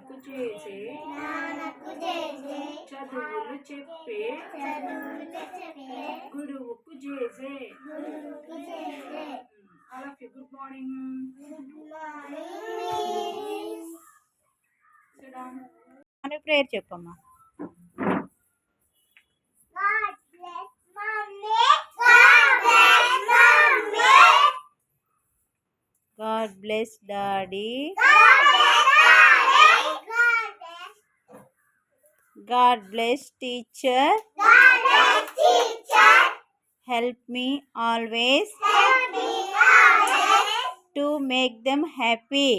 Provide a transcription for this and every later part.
జ్ఞానకు చేసే చదువులు చెప్పే గురువుకు చేసే. All of you good morning. Prayer చెప్పమ్మా. God bless Daddy. God bless teacher. Help me always to make them happy.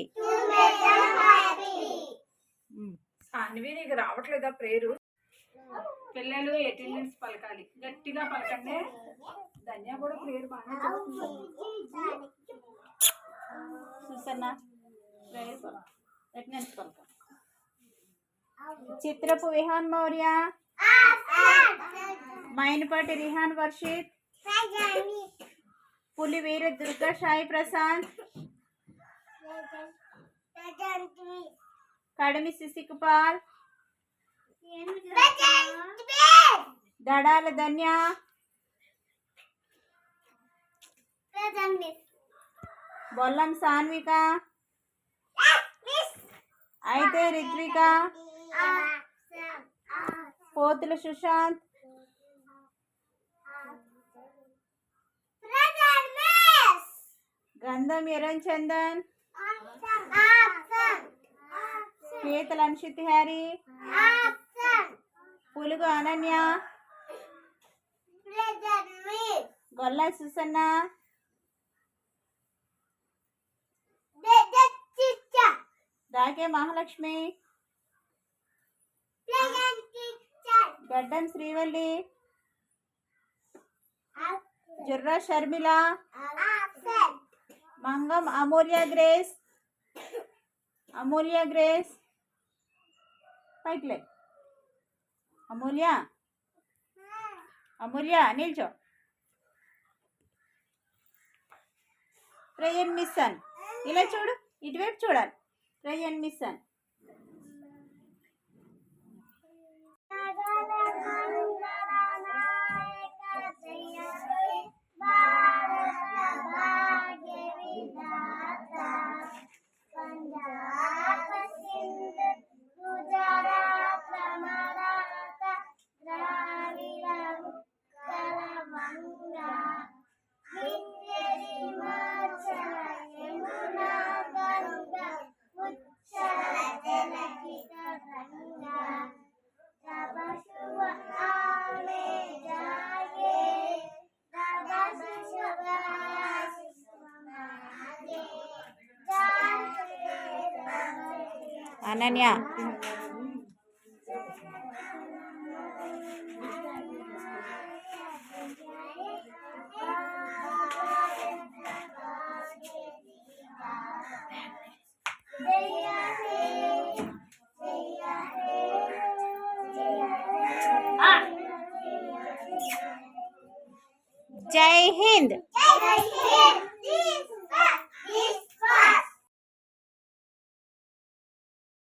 Saanvi నీకు రావట్లేదా ప్రేరు? పిల్లలు అటెండెన్స్ పలకాలి, గట్టిగా పలకండి. ధన్య కూడా ప్రేరు బాగా చెప్తుంది. సుసన్న ప్రేయర్ అటెండెన్స్ పలక. చిత్రపు విహాన్ మౌర్య, మైనపాటి రిహాన్ వర్షిత్, పులివీర దుర్గా సాయి ప్రశాంత్, కడిమి శిశికుపాల్, దడాల ధన్య, బొల్లం సాన్విక, అయితే రిత్విక, పోతుల సుశాంత్, గంధం ఎరం చందన్, పీతల అన్షిత్ హ్యారీ, పులుగు అనన్య, గొల్ల సుసన్న, దాకే మహాలక్ష్మి, గడ్డం శ్రీవల్లి, జుర్రా షర్మిల, మంగం అమూల్య గ్రేస్, అమూల్య గ్రేస్ పైకిలే, అమూల్య అమూల్య నిల్చో. ప్రయన్ మిస్సన్, ఇలా చూడు, ఇటువైపు చూడాలి. ప్రయన్ మిస్సన్, అనన్య, జై హింద్.